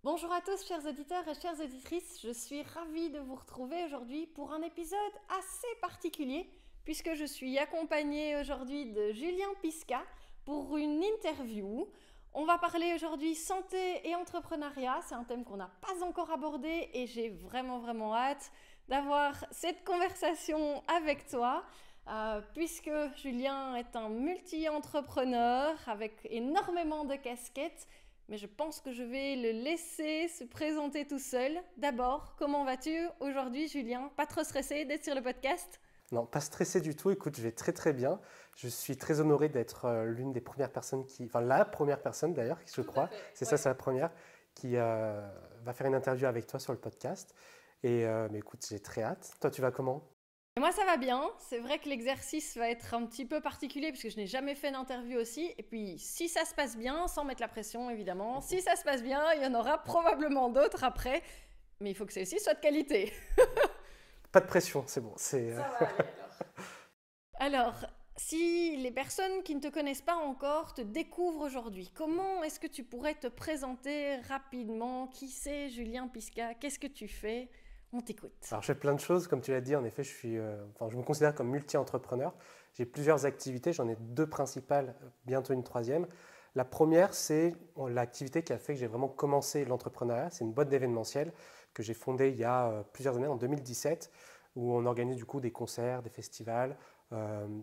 Bonjour à tous chers auditeurs et chères auditrices, je suis ravie de vous retrouver aujourd'hui pour un épisode assez particulier puisque je suis accompagnée aujourd'hui de Julien Pisca pour une interview. On va parler aujourd'hui santé et entrepreneuriat, c'est un thème qu'on n'a pas encore abordé et j'ai vraiment hâte d'avoir cette conversation avec toi. Puisque Julien est un multi-entrepreneur avec énormément de casquettes, mais je pense que je vais le laisser se présenter tout seul. D'abord, comment vas-tu aujourd'hui, Julien? Pas trop stressé d'être sur le podcast? Non, pas stressé du tout. Écoute, je vais très bien. Je suis très honoré d'être l'une des premières personnes la première personne d'ailleurs, je crois. C'est ça, c'est la première qui va faire une interview avec toi sur le podcast. Mais écoute, j'ai très hâte. Toi, tu vas comment? Et moi, ça va bien. C'est vrai que l'exercice va être un petit peu particulier puisque je n'ai jamais fait d'interview aussi. Et puis, si ça se passe bien, sans mettre la pression évidemment, si ça se passe bien, il y en aura probablement d'autres après. Mais il faut que celle-ci soit de qualité. Pas de pression, c'est bon. Ça va aller alors. Alors, si les personnes qui ne te connaissent pas encore te découvrent aujourd'hui, comment est-ce que tu pourrais te présenter rapidement? Qui c'est Julien Pisca? Qu'est-ce que tu fais? On t'écoute. Alors, je fais plein de choses. Comme tu l'as dit, en effet, je me considère comme multi-entrepreneur. J'ai plusieurs activités. J'en ai deux principales, bientôt une troisième. La première, c'est l'activité qui a fait que j'ai vraiment commencé l'entrepreneuriat. C'est une boîte d'événementiel que j'ai fondée il y a plusieurs années, en 2017, où on organise du coup des concerts, des festivals,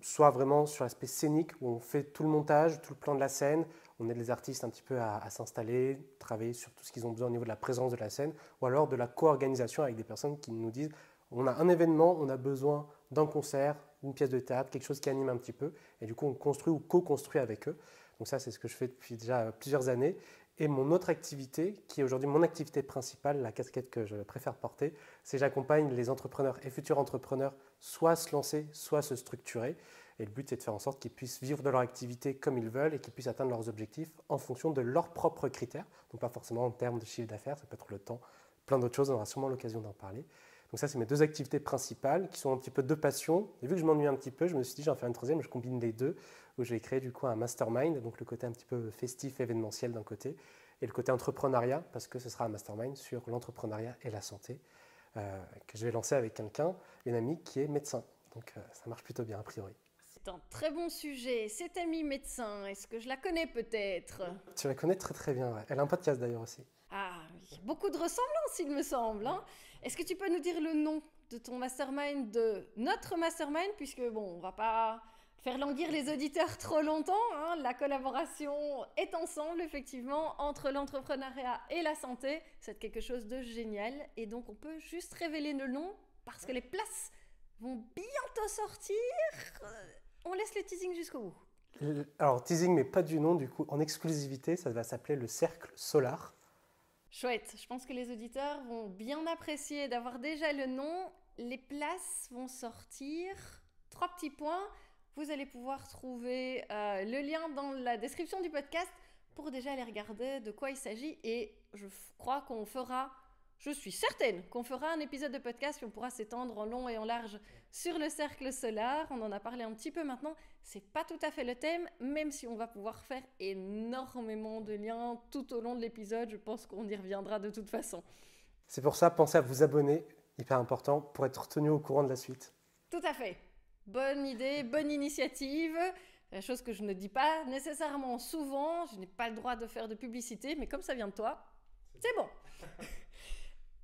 soit vraiment sur l'aspect scénique, où on fait tout le montage, tout le plan de la scène. On aide les artistes un petit peu à s'installer, travailler sur tout ce qu'ils ont besoin au niveau de la présence de la scène, ou alors de la co-organisation avec des personnes qui nous disent on a un événement, on a besoin d'un concert, une pièce de théâtre, quelque chose qui anime un petit peu, et du coup on construit ou co-construit avec eux. Donc ça, c'est ce que je fais depuis déjà plusieurs années. Et mon autre activité, qui est aujourd'hui mon activité principale, la casquette que je préfère porter, c'est que j'accompagne les entrepreneurs et futurs entrepreneurs soit à se lancer, soit à se structurer. Et le but, c'est de faire en sorte qu'ils puissent vivre de leur activité comme ils veulent et qu'ils puissent atteindre leurs objectifs en fonction de leurs propres critères. Donc pas forcément en termes de chiffre d'affaires, ça peut être le temps, plein d'autres choses, on aura sûrement l'occasion d'en parler. Donc ça, c'est mes deux activités principales qui sont un petit peu deux passions. Et vu que je m'ennuie un petit peu, je me suis dit, j'en fais une troisième, je combine les deux, où je vais créer du coup un mastermind, donc le côté un petit peu festif, événementiel d'un côté, et le côté entrepreneuriat, parce que ce sera un mastermind sur l'entrepreneuriat et la santé, que je vais lancer avec quelqu'un, une amie qui est médecin. Donc ça marche plutôt bien a priori. C'est un très bon sujet. Cette amie médecin, est-ce que je la connais peut-être? Tu la connais très bien, ouais. Elle a un podcast d'ailleurs aussi. Ah oui, beaucoup de ressemblances il me semble. Hein. Est-ce que tu peux nous dire le nom de ton mastermind, de notre mastermind, puisque bon, on va pas faire languir les auditeurs trop longtemps. Hein. La collaboration est ensemble, effectivement, entre l'entrepreneuriat et la santé. C'est quelque chose de génial. Et donc, on peut juste révéler le nom parce que les places vont bientôt sortir. On laisse le teasing jusqu'au bout. Alors, teasing, mais pas du nom, du coup, en exclusivité, ça va s'appeler le Cercle Solar. Chouette, je pense que les auditeurs vont bien apprécier d'avoir déjà le nom. Les places vont sortir. 3 petits points. Vous allez pouvoir trouver le lien dans la description du podcast pour déjà aller regarder de quoi il s'agit. Et je suis certaine qu'on fera un épisode de podcast qui on pourra s'étendre en long et en large sur le cercle solaire. On en a parlé un petit peu maintenant. C'est pas tout à fait le thème, même si on va pouvoir faire énormément de liens tout au long de l'épisode. Je pense qu'on y reviendra de toute façon. C'est pour ça, pensez à vous abonner, hyper important, pour être tenu au courant de la suite. Tout à fait. Bonne idée, bonne initiative. La chose que je ne dis pas nécessairement souvent. Je n'ai pas le droit de faire de publicité, mais comme ça vient de toi, c'est bon.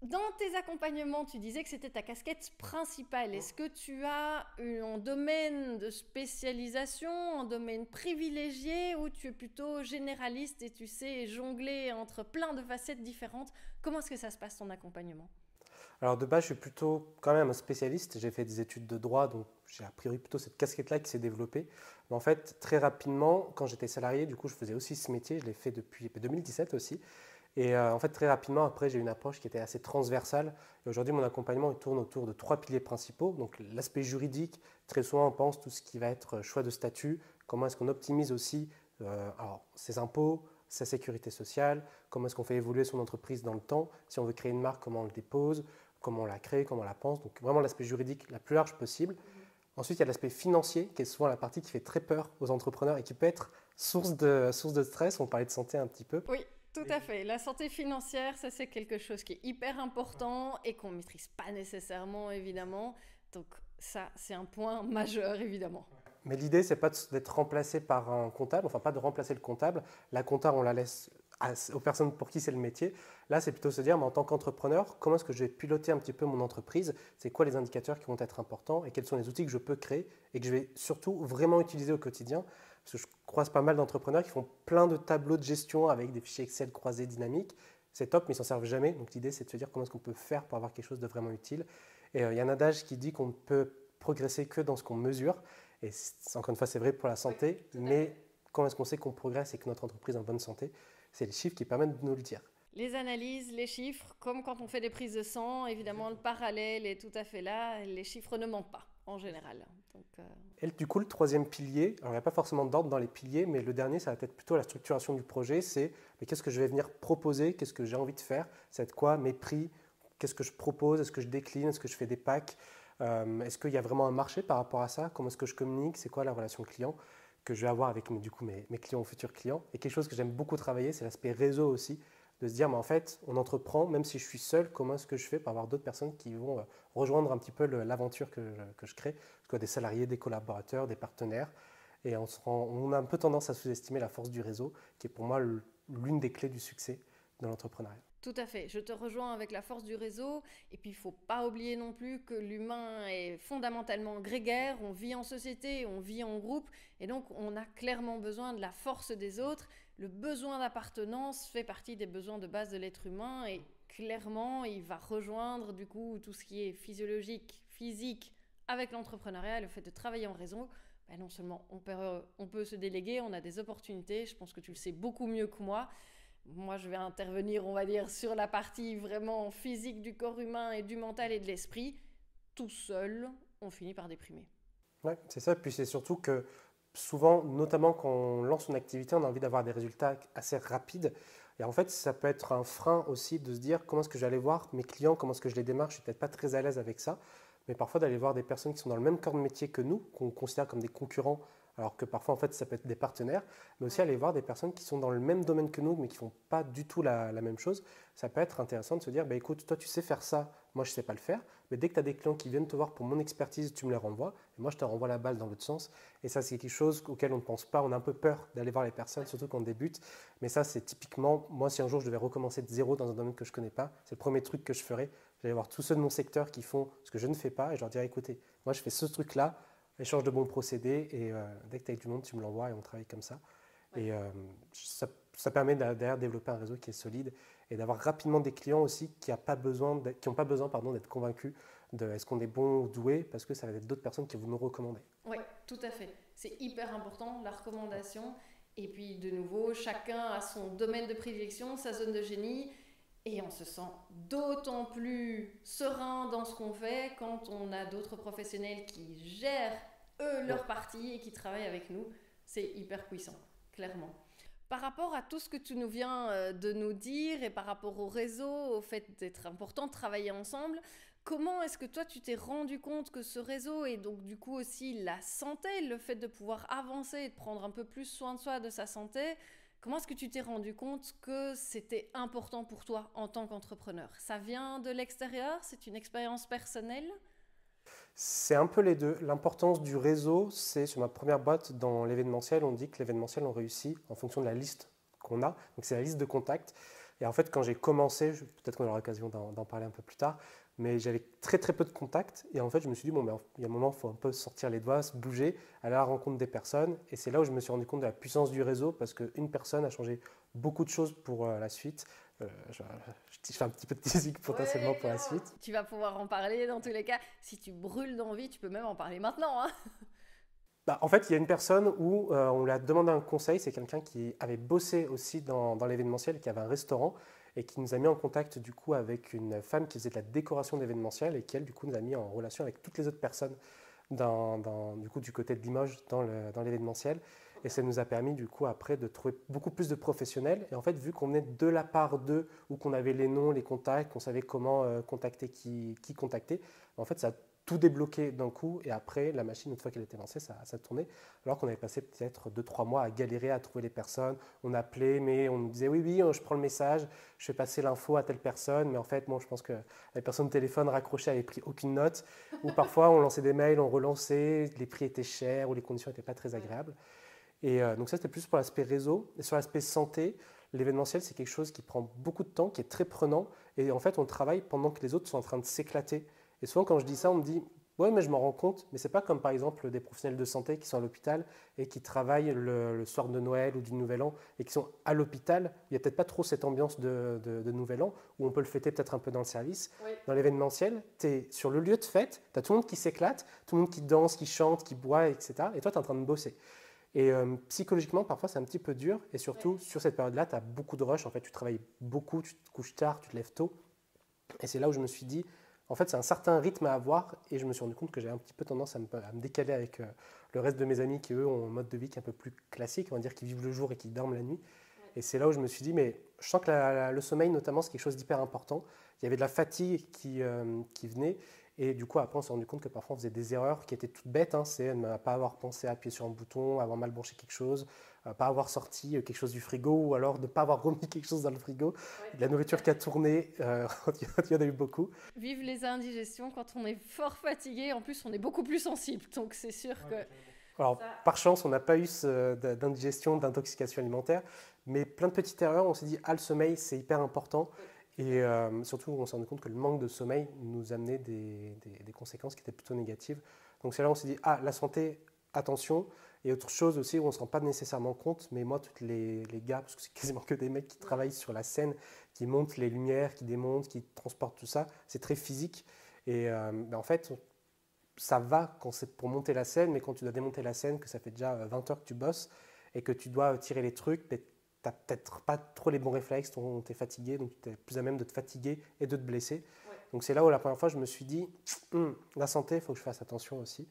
Dans tes accompagnements, tu disais que c'était ta casquette principale. Est-ce que tu as un domaine de spécialisation, un domaine privilégié ou tu es plutôt généraliste et tu sais jongler entre plein de facettes différentes? Comment est-ce que ça se passe ton accompagnement? Alors de base, je suis plutôt quand même un spécialiste. J'ai fait des études de droit, donc j'ai a priori plutôt cette casquette-là qui s'est développée. Mais en fait, très rapidement, quand j'étais salarié, du coup, je faisais aussi ce métier. Je l'ai fait depuis 2017 aussi. Et en fait, très rapidement, après, j'ai eu une approche qui était assez transversale. Et aujourd'hui, mon accompagnement il tourne autour de 3 piliers principaux. Donc, l'aspect juridique, très souvent, on pense tout ce qui va être choix de statut. Comment est-ce qu'on optimise aussi ses impôts, sa sécurité sociale. Comment est-ce qu'on fait évoluer son entreprise dans le temps. Si on veut créer une marque, comment on le dépose, comment on la crée, comment on la pense. Donc, vraiment l'aspect juridique la plus large possible. Ensuite, il y a l'aspect financier, qui est souvent la partie qui fait très peur aux entrepreneurs et qui peut être source de stress. On parlait de santé un petit peu. Oui. Tout à fait. La santé financière, ça c'est quelque chose qui est hyper important et qu'on ne maîtrise pas nécessairement, évidemment. Donc ça, c'est un point majeur, évidemment. Mais l'idée, c'est pas d'être remplacé par un comptable, enfin pas de remplacer le comptable. La compta, on la laisse aux personnes pour qui c'est le métier. Là, c'est plutôt se dire, mais en tant qu'entrepreneur, comment est-ce que je vais piloter un petit peu mon entreprise? C'est quoi les indicateurs qui vont être importants et quels sont les outils que je peux créer et que je vais surtout vraiment utiliser au quotidien? Parce que je croise pas mal d'entrepreneurs qui font plein de tableaux de gestion avec des fichiers Excel croisés dynamiques. C'est top, mais ils s'en servent jamais. Donc l'idée, c'est de se dire comment est-ce qu'on peut faire pour avoir quelque chose de vraiment utile. Et il y a un adage qui dit qu'on ne peut progresser que dans ce qu'on mesure. Et encore une fois, c'est vrai pour la santé, mais comment est-ce qu'on sait qu'on progresse et que notre entreprise est en bonne santé? C'est les chiffres qui permettent de nous le dire. Les analyses, les chiffres, comme quand on fait des prises de sang, évidemment, le parallèle est tout à fait là. Les chiffres ne mentent pas, en général. Donc, Et du coup, le troisième pilier, alors il n'y a pas forcément d'ordre dans les piliers, mais le dernier, ça va être plutôt la structuration du projet. C'est qu'est-ce que je vais venir proposer, qu'est-ce que j'ai envie de faire, ça va être quoi mes prix, qu'est-ce que je propose, est-ce que je décline, est-ce que je fais des packs, est-ce qu'il y a vraiment un marché par rapport à ça, comment est-ce que je communique, c'est quoi la relation client que je vais avoir avec mes clients ou futurs clients. Et quelque chose que j'aime beaucoup travailler, c'est l'aspect réseau aussi, de se dire, mais en fait, on entreprend, même si je suis seul, comment est-ce que je fais pour avoir d'autres personnes qui vont rejoindre un petit peu l'aventure que je crée, que ce soit des salariés, des collaborateurs, des partenaires. Et on a un peu tendance à sous-estimer la force du réseau, qui est pour moi l'une des clés du succès de l'entrepreneuriat. tout à fait, je te rejoins avec la force du réseau. Et puis, il ne faut pas oublier non plus que l'humain est fondamentalement grégaire. On vit en société, on vit en groupe. Et donc, on a clairement besoin de la force des autres. Le besoin d'appartenance fait partie des besoins de base de l'être humain. Et clairement, il va rejoindre du coup tout ce qui est physiologique, physique avec l'entrepreneuriat, le fait de travailler en réseau. Ben non seulement on peut se déléguer, on a des opportunités. Je pense que tu le sais beaucoup mieux que moi. Moi, je vais intervenir, on va dire, sur la partie vraiment physique du corps humain et du mental et de l'esprit. Tout seul, on finit par déprimer. Ouais, c'est ça. Puis c'est surtout que souvent, notamment quand on lance une activité, on a envie d'avoir des résultats assez rapides. Et en fait, ça peut être un frein aussi de se dire comment est-ce que j'allais voir mes clients, comment est-ce que je les démarche. Je suis peut-être pas très à l'aise avec ça. Mais parfois, d'aller voir des personnes qui sont dans le même corps de métier que nous, qu'on considère comme des concurrents, alors que parfois, en fait, ça peut être des partenaires, mais aussi aller voir des personnes qui sont dans le même domaine que nous, mais qui ne font pas du tout la même chose. Ça peut être intéressant de se dire, bah, écoute, toi, tu sais faire ça, moi, je ne sais pas le faire, mais dès que tu as des clients qui viennent te voir pour mon expertise, tu me les renvoies, et moi, je te renvoie la balle dans l'autre sens. Et ça, c'est quelque chose auquel on ne pense pas. On a un peu peur d'aller voir les personnes, surtout quand on débute. Mais ça, c'est typiquement, moi, si un jour, je devais recommencer de zéro dans un domaine que je ne connais pas, c'est le premier truc que je ferais. J'allais voir tous ceux de mon secteur qui font ce que je ne fais pas, et je leur dirais, écoutez, moi, je fais ce truc-là, échange de bons procédés et dès que tu as du monde, tu me l'envoies et on travaille comme ça. Ouais. Et ça permet derrière de développer un réseau qui est solide et d'avoir rapidement des clients aussi qui n'ont pas besoin d'être convaincus de est-ce qu'on est bon ou doué parce que ça va être d'autres personnes qui vont nous recommander. Oui, tout à fait. C'est hyper important, la recommandation. Et puis de nouveau, chacun a son domaine de prédilection, sa zone de génie. Et on se sent d'autant plus serein dans ce qu'on fait quand on a d'autres professionnels qui gèrent, eux, leur partie et qui travaillent avec nous. C'est hyper puissant, clairement. Par rapport à tout ce que tu nous viens de nous dire et par rapport au réseau, au fait d'être important de travailler ensemble, comment est-ce que toi, tu t'es rendu compte que ce réseau et donc du coup aussi la santé, le fait de pouvoir avancer et de prendre un peu plus soin de soi, de sa santé, comment est-ce que tu t'es rendu compte que c'était important pour toi en tant qu'entrepreneur? Ça vient de l'extérieur? C'est une expérience personnelle? C'est un peu les deux. L'importance du réseau, c'est sur ma première boîte dans l'événementiel, on dit que l'événementiel, on réussit en fonction de la liste qu'on a. Donc c'est la liste de contacts. Et en fait, quand j'ai commencé, peut-être qu'on aura l'occasion d'en parler un peu plus tard, mais j'avais très très peu de contacts. Et en fait, je me suis dit, bon, ben, il y a un moment, il faut un peu sortir les doigts, se bouger, aller à la rencontre des personnes. Et c'est là où je me suis rendu compte de la puissance du réseau, parce qu'une personne a changé beaucoup de choses pour la suite. Je fais un petit peu de teasing potentiellement pour la suite. Tu vas pouvoir en parler dans tous les cas. Si tu brûles d'envie, tu peux même en parler maintenant. Hein. En fait, il y a une personne où on lui a demandé un conseil. C'est quelqu'un qui avait bossé aussi dans l'événementiel, qui avait un restaurant et qui nous a mis en contact du coup avec une femme qui faisait de la décoration d'événementiel et qui, elle, du coup, nous a mis en relation avec toutes les autres personnes du côté de Limoges dans l'événementiel. Et ça nous a permis du coup après de trouver beaucoup plus de professionnels. Et en fait, vu qu'on venait de la part d'eux, où qu'on avait les noms, les contacts, qu'on savait comment contacter qui contacter, en fait, ça a tout débloqué d'un coup, et après, la machine, une fois qu'elle était lancée, ça tournait, alors qu'on avait passé peut-être 2-3 mois à galérer à trouver les personnes. On appelait, mais on nous disait, oui, oui, je prends le message, je fais passer l'info à telle personne, mais en fait, bon, je pense que la personne au téléphone raccrochée n'avait pris aucune note, ou parfois, on lançait des mails, on relançait, les prix étaient chers, ou les conditions n'étaient pas très agréables. Et donc ça, c'était plus pour l'aspect réseau. Et sur l'aspect santé, l'événementiel, c'est quelque chose qui prend beaucoup de temps, qui est très prenant, et en fait, on travaille pendant que les autres sont en train de s'éclater. Et souvent, quand je dis ça, on me dit ouais, mais je m'en rends compte, mais ce n'est pas comme par exemple des professionnels de santé qui sont à l'hôpital et qui travaillent le soir de Noël ou du Nouvel An et qui sont à l'hôpital. Il n'y a peut-être pas trop cette ambiance de Nouvel An où on peut le fêter peut-être un peu dans le service. Oui. Dans l'événementiel, tu es sur le lieu de fête, tu as tout le monde qui s'éclate, tout le monde qui danse, qui chante, qui boit, etc. Et toi, tu es en train de bosser. Et psychologiquement, parfois, c'est un petit peu dur. Et surtout, sur cette période-là, tu as beaucoup de rush. En fait, tu travailles beaucoup, tu te couches tard, tu te lèves tôt. Et c'est là où je me suis dit, en fait, c'est un certain rythme à avoir, et je me suis rendu compte que j'avais un petit peu tendance à me décaler avec le reste de mes amis qui, eux, ont un mode de vie qui est un peu plus classique, on va dire, qui vivent le jour et qui dorment la nuit. Ouais. Et c'est là où je me suis dit, mais je sens que le sommeil, notamment, c'est quelque chose d'hyper important. Il y avait de la fatigue qui venait, et du coup, après, on s'est rendu compte que parfois, on faisait des erreurs qui étaient toutes bêtes. Hein, c'est ne pas avoir pensé à appuyer sur un bouton, avoir mal branché quelque chose, pas avoir sorti quelque chose du frigo, ou alors de ne pas avoir remis quelque chose dans le frigo. Ouais. De la nourriture qui a tourné, il y en a eu beaucoup. Vive les indigestions, quand on est fort fatigué, en plus on est beaucoup plus sensible, donc c'est sûr que... Alors, par chance, on n'a pas eu d'indigestion, d'intoxication alimentaire, mais plein de petites erreurs, on s'est dit, le sommeil, c'est hyper important. Et surtout, on s'est rendu compte que le manque de sommeil nous amenait des conséquences qui étaient plutôt négatives. Donc c'est là où on s'est dit, la santé, attention. Et autre chose aussi où on ne se rend pas nécessairement compte, mais moi, tous les gars, parce que c'est quasiment que des mecs qui travaillent sur la scène, qui montent les lumières, qui démontent, qui transportent tout ça, c'est très physique. Et en fait, ça va quand c'est pour monter la scène, mais quand tu dois démonter la scène, que ça fait déjà 20 heures que tu bosses et que tu dois tirer les trucs, tu n'as peut-être pas trop les bons réflexes, tu es fatigué, donc tu es plus à même de te fatiguer et de te blesser. Ouais. Donc c'est là où la première fois, je me suis dit, la santé, il faut que je fasse attention aussi.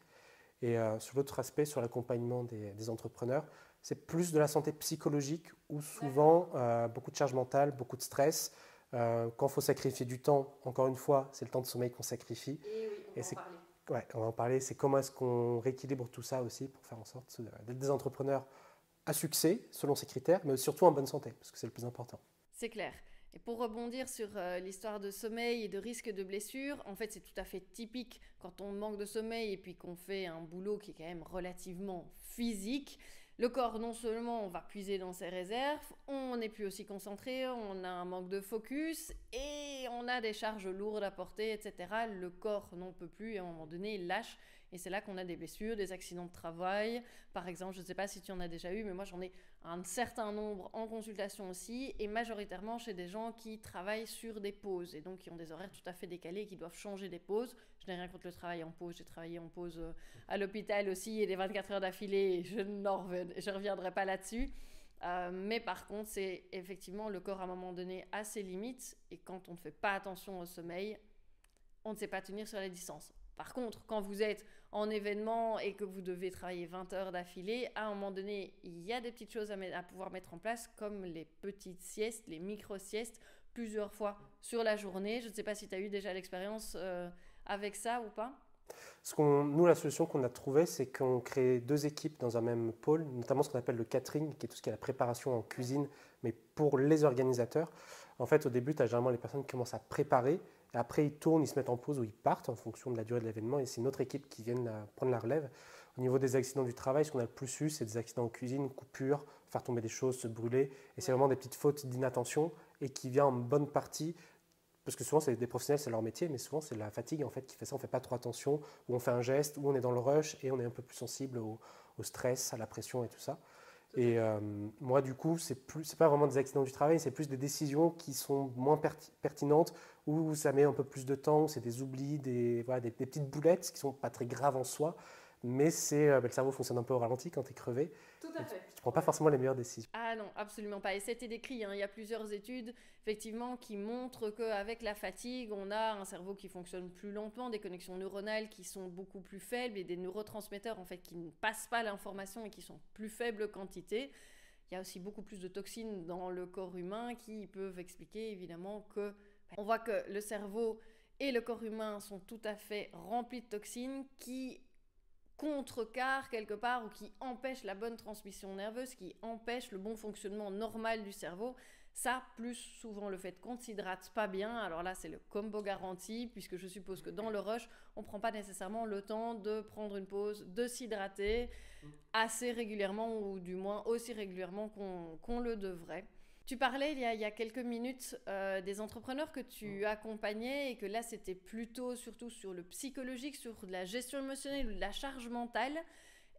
Et sur l'autre aspect, sur l'accompagnement des entrepreneurs, c'est plus de la santé psychologique où souvent, beaucoup de charge mentale, beaucoup de stress. Quand il faut sacrifier du temps, encore une fois, c'est le temps de sommeil qu'on sacrifie. Et oui, on va en parler. Ouais, on va en parler. C'est comment est-ce qu'on rééquilibre tout ça aussi pour faire en sorte d'être des entrepreneurs à succès, selon ses critères, mais surtout en bonne santé, parce que c'est le plus important. C'est clair. Et pour rebondir sur l'histoire de sommeil et de risque de blessure, en fait, c'est tout à fait typique quand on manque de sommeil et puis qu'on fait un boulot qui est quand même relativement physique. Le corps, non seulement on va puiser dans ses réserves, on n'est plus aussi concentré, on a un manque de focus et on a des charges lourdes à porter, etc. Le corps n'en peut plus et à un moment donné, il lâche. Et c'est là qu'on a des blessures, des accidents de travail. Par exemple, je ne sais pas si tu en as déjà eu, mais moi j'en ai un certain nombre en consultation aussi, et majoritairement chez des gens qui travaillent sur des pauses, et donc qui ont des horaires tout à fait décalés et qui doivent changer des pauses. Je n'ai rien contre le travail en pause, j'ai travaillé en pause à l'hôpital aussi, et les 24 heures d'affilée, je ne reviendrai pas là-dessus. Mais par contre, c'est effectivement le corps à un moment donné a ses limites, et quand on ne fait pas attention au sommeil, on ne sait pas tenir sur les distances. Par contre, quand vous êtes en événement et que vous devez travailler 20 heures d'affilée, à un moment donné, il y a des petites choses à pouvoir mettre en place, comme les petites siestes, les micro-siestes, plusieurs fois sur la journée. Je ne sais pas si tu as eu déjà l'expérience avec ça ou pas. Nous, la solution qu'on a trouvée, c'est qu'on crée 2 équipes dans un même pôle, notamment ce qu'on appelle le catering, qui est tout ce qui est la préparation en cuisine, mais pour les organisateurs. En fait, au début, tu as généralement les personnes qui commencent à préparer, et après, ils tournent, ils se mettent en pause ou ils partent en fonction de la durée de l'événement, et c'est une autre équipe qui vient prendre la relève. Au niveau des accidents du travail, ce qu'on a le plus eu, c'est des accidents en cuisine, coupures, faire tomber des choses, se brûler, et c'est vraiment des petites fautes d'inattention, et qui vient en bonne partie, parce que souvent, c'est des professionnels, c'est leur métier, mais souvent, c'est la fatigue en fait, qui fait ça, on ne fait pas trop attention, ou on fait un geste, ou on est dans le rush, et on est un peu plus sensible au stress, à la pression et tout ça. Et moi, du coup, c'est pas vraiment des accidents du travail, c'est plus des décisions qui sont moins pertinentes, où ça met un peu plus de temps, où c'est des oublis, des petites boulettes qui ne sont pas très graves en soi, mais le cerveau fonctionne un peu au ralenti quand tu es crevé. Tout à fait. Tu ne prends pas forcément les meilleures décisions. Ah non, absolument pas. Et c'était décrit, hein. Il y a plusieurs études effectivement qui montrent qu'avec la fatigue, on a un cerveau qui fonctionne plus lentement, des connexions neuronales qui sont beaucoup plus faibles et des neurotransmetteurs en fait qui ne passent pas l'information et qui sont plus faible quantité. Il y a aussi beaucoup plus de toxines dans le corps humain qui peuvent expliquer évidemment que on voit que le cerveau et le corps humain sont tout à fait remplis de toxines qui contrecarrent quelque part ou qui empêchent la bonne transmission nerveuse, qui empêchent le bon fonctionnement normal du cerveau. Ça, plus souvent le fait qu'on ne s'hydrate pas bien, alors là c'est le combo garanti, puisque je suppose que dans le rush, on ne prend pas nécessairement le temps de prendre une pause, de s'hydrater assez régulièrement, ou du moins aussi régulièrement qu'on le devrait. Tu parlais il y a quelques minutes des entrepreneurs que tu accompagnais et que là c'était plutôt surtout sur le psychologique, sur la gestion émotionnelle ou de la charge mentale.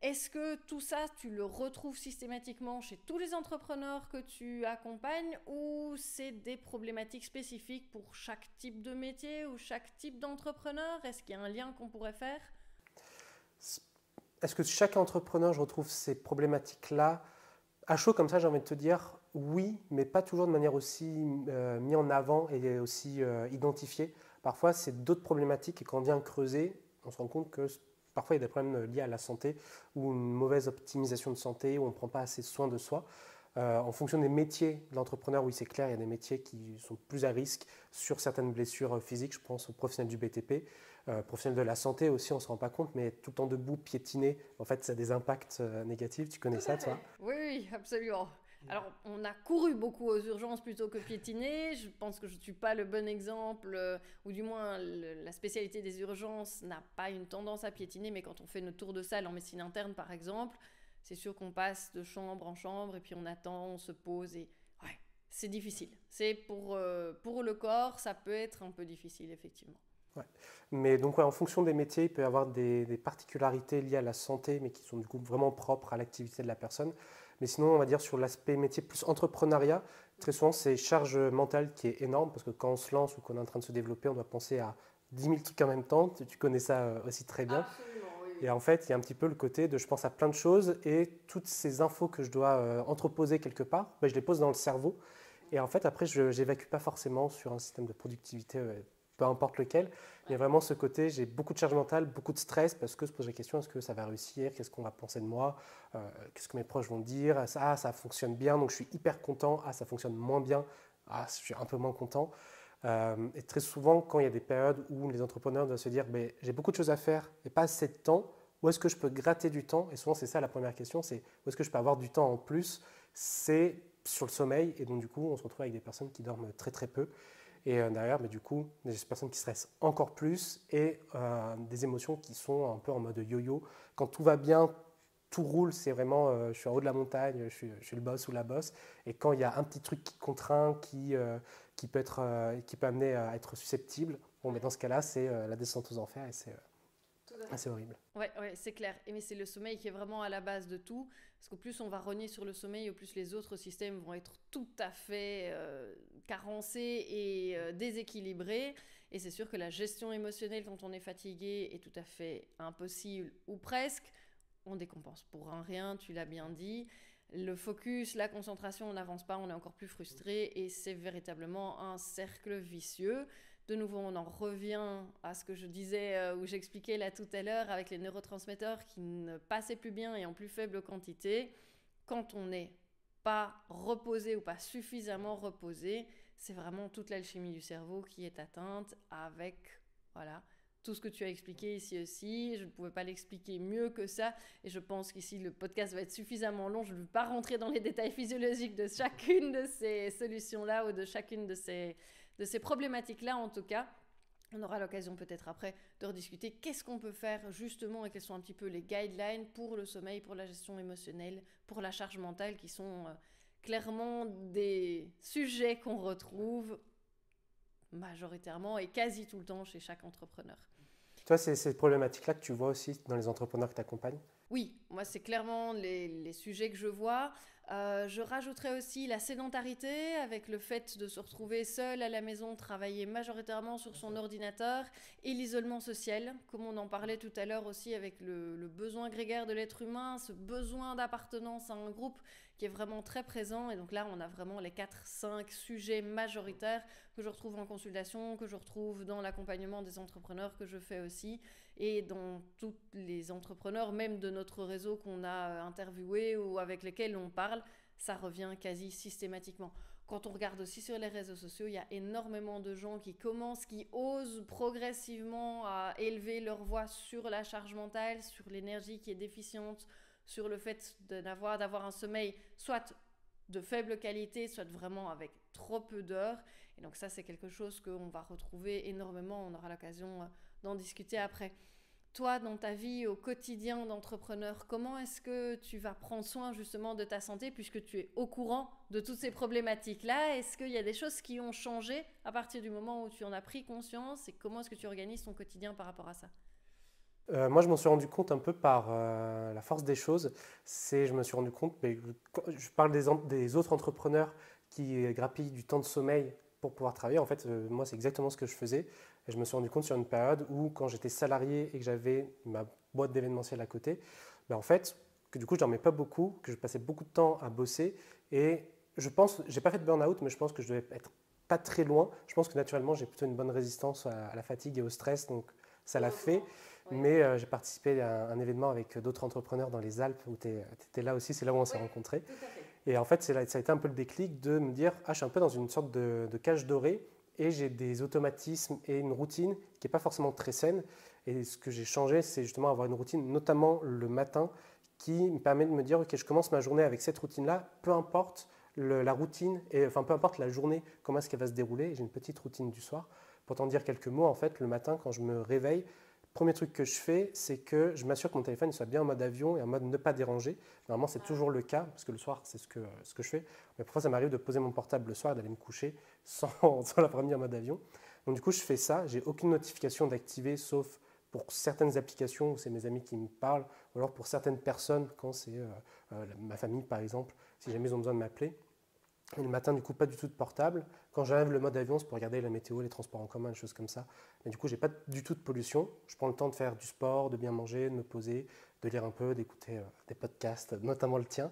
Est-ce que tout ça, tu le retrouves systématiquement chez tous les entrepreneurs que tu accompagnes ou c'est des problématiques spécifiques pour chaque type de métier ou chaque type d'entrepreneur? Est-ce qu'il y a un lien qu'on pourrait faire? Est-ce que chaque entrepreneur, je retrouve ces problématiques-là? À chaud comme ça, j'ai envie de te dire oui, mais pas toujours de manière aussi mise en avant et aussi identifiée. Parfois, c'est d'autres problématiques et quand on vient creuser, on se rend compte que parfois, il y a des problèmes liés à la santé ou une mauvaise optimisation de santé où on ne prend pas assez soin de soi. En fonction des métiers de l'entrepreneur, oui, c'est clair, il y a des métiers qui sont plus à risque sur certaines blessures physiques. Je pense aux professionnels du BTP, professionnels de la santé aussi, on ne se rend pas compte, mais tout le temps debout, piétiner, en fait, ça a des impacts négatifs. Tu connais ça, toi? Oui, absolument. Alors, on a couru beaucoup aux urgences plutôt que piétiner. Je pense que je ne suis pas le bon exemple, ou du moins la spécialité des urgences n'a pas une tendance à piétiner, mais quand on fait notre tour de salle en médecine interne, par exemple, c'est sûr qu'on passe de chambre en chambre et puis on attend, on se pose et ouais, c'est difficile. C'est pour le corps, ça peut être un peu difficile, effectivement. Ouais. Mais donc, ouais, en fonction des métiers, il peut y avoir des particularités liées à la santé, mais qui sont du coup vraiment propres à l'activité de la personne. Mais sinon, on va dire sur l'aspect métier plus entrepreneuriat, très souvent, c'est charge mentale qui est énorme parce que quand on se lance ou qu'on est en train de se développer, on doit penser à 10 000 trucs en même temps. Tu connais ça aussi très bien. Absolument, oui. Et en fait, il y a un petit peu le côté de je pense à plein de choses et toutes ces infos que je dois entreposer quelque part, je les pose dans le cerveau. Et en fait, après, je n'évacue pas forcément sur un système de productivité, peu importe lequel. Il y a vraiment ce côté, j'ai beaucoup de charge mentale, beaucoup de stress parce que je pose la question, est-ce que ça va réussir? Qu'est-ce qu'on va penser de moi? Qu'est-ce que mes proches vont dire? Ah, ça fonctionne bien, donc je suis hyper content. Ah, ça fonctionne moins bien. Ah, je suis un peu moins content. Et très souvent, quand il y a des périodes où les entrepreneurs doivent se dire, j'ai beaucoup de choses à faire et pas assez de temps, où est-ce que je peux gratter du temps? Et souvent, c'est ça la première question, c'est où est-ce que je peux avoir du temps en plus? C'est sur le sommeil. Et donc, du coup, on se retrouve avec des personnes qui dorment très, très peu. Et derrière, du coup, des personnes qui stressent encore plus et des émotions qui sont un peu en mode yo-yo. Quand tout va bien, tout roule, c'est vraiment, je suis en haut de la montagne, je suis le boss ou la boss. Et quand il y a un petit truc qui contraint, qui peut amener à être susceptible, mais dans ce cas-là, c'est la descente aux enfers et c'est assez horrible. Ouais, c'est clair. Mais c'est le sommeil qui est vraiment à la base de tout. Parce qu'au plus on va rogner sur le sommeil, au plus les autres systèmes vont être tout à fait carencés et déséquilibrés. Et c'est sûr que la gestion émotionnelle quand on est fatigué est tout à fait impossible ou presque. On décompense pour un rien, tu l'as bien dit. Le focus, la concentration, on n'avance pas, on est encore plus frustré et c'est véritablement un cercle vicieux. De nouveau, on en revient à ce que je disais, où j'expliquais là tout à l'heure, avec les neurotransmetteurs qui ne passaient plus bien et en plus faible quantité. Quand on n'est pas reposé ou pas suffisamment reposé, c'est vraiment toute l'alchimie du cerveau qui est atteinte avec tout ce que tu as expliqué ici aussi. Je ne pouvais pas l'expliquer mieux que ça et je pense qu'ici le podcast va être suffisamment long. Je ne veux pas rentrer dans les détails physiologiques de chacune de ces solutions-là ou de chacune de ces problématiques-là en tout cas. On aura l'occasion peut-être après de rediscuter qu'est-ce qu'on peut faire justement et quels sont un petit peu les guidelines pour le sommeil, pour la gestion émotionnelle, pour la charge mentale qui sont clairement des sujets qu'on retrouve majoritairement et quasi tout le temps chez chaque entrepreneur. Toi, c'est ces problématiques-là que tu vois aussi dans les entrepreneurs que tu accompagnes? Oui, moi c'est clairement les sujets que je vois. Je rajouterais aussi la sédentarité avec le fait de se retrouver seul à la maison, travailler majoritairement sur son ordinateur et l'isolement social, comme on en parlait tout à l'heure aussi avec le besoin grégaire de l'être humain, ce besoin d'appartenance à un groupe qui est vraiment très présent. Et donc là, on a vraiment les 4-5 sujets majoritaires que je retrouve en consultation, que je retrouve dans l'accompagnement des entrepreneurs que je fais aussi et dans tous les entrepreneurs, même de notre réseau qu'on a interviewé ou avec lesquels on parle, ça revient quasi systématiquement. quand on regarde aussi sur les réseaux sociaux, il y a énormément de gens qui osent progressivement à élever leur voix sur la charge mentale, sur l'énergie qui est déficiente, sur le fait d'avoir un sommeil soit de faible qualité, soit vraiment avec trop peu d'heures. Et donc ça, c'est quelque chose qu'on va retrouver énormément. On aura l'occasion d'en discuter après. Toi, dans ta vie au quotidien d'entrepreneur, comment est-ce que tu vas prendre soin justement de ta santé puisque tu es au courant de toutes ces problématiques-là? Est-ce qu'il y a des choses qui ont changé à partir du moment où tu en as pris conscience et comment est-ce que tu organises ton quotidien par rapport à ça? Moi, je m'en suis rendu compte un peu par la force des choses. Je me suis rendu compte, mais je parle des autres entrepreneurs qui grappillent du temps de sommeil pour pouvoir travailler. En fait, moi, c'est exactement ce que je faisais. Et je me suis rendu compte sur une période où, quand j'étais salarié et que j'avais ma boîte d'événementiel à côté, ben en fait, que du coup, je dormais pas beaucoup, que je passais beaucoup de temps à bosser. Et je pense, j'ai pas fait de burn-out, mais je pense que je devais être pas très loin. Je pense que naturellement, j'ai plutôt une bonne résistance à la fatigue et au stress, donc ça l'a fait. Oui. Mais j'ai participé à un événement avec d'autres entrepreneurs dans les Alpes où tu étais là aussi, c'est là où on s'est rencontrés. Tout à fait. Et en fait, ça a été un peu le déclic de me dire, je suis un peu dans une sorte de cage dorée et j'ai des automatismes et une routine qui n'est pas forcément très saine. Et ce que j'ai changé, c'est justement avoir une routine, notamment le matin, qui me permet de me dire, ok, je commence ma journée avec cette routine-là, peu importe la routine, peu importe la journée, comment est-ce qu'elle va se dérouler. J'ai une petite routine du soir. Pour t'en dire quelques mots, en fait, le matin, quand je me réveille, premier truc que je fais, c'est que je m'assure que mon téléphone soit bien en mode avion et en mode ne pas déranger. Normalement, c'est toujours le cas, parce que le soir, c'est ce que je fais. Mais parfois, ça m'arrive de poser mon portable le soir et d'aller me coucher sans l'avoir mis en mode avion. Donc du coup, je fais ça. J'ai aucune notification d'activer, sauf pour certaines applications où c'est mes amis qui me parlent, ou alors pour certaines personnes, quand c'est ma famille, par exemple, si jamais ils ont besoin de m'appeler. Et le matin, du coup, pas du tout de portable. Quand j'enlève le mode avion, c'est pour regarder la météo, les transports en commun, des choses comme ça. Mais du coup, j'ai pas du tout de pollution. Je prends le temps de faire du sport, de bien manger, de me poser, de lire un peu, d'écouter des podcasts, notamment le tien.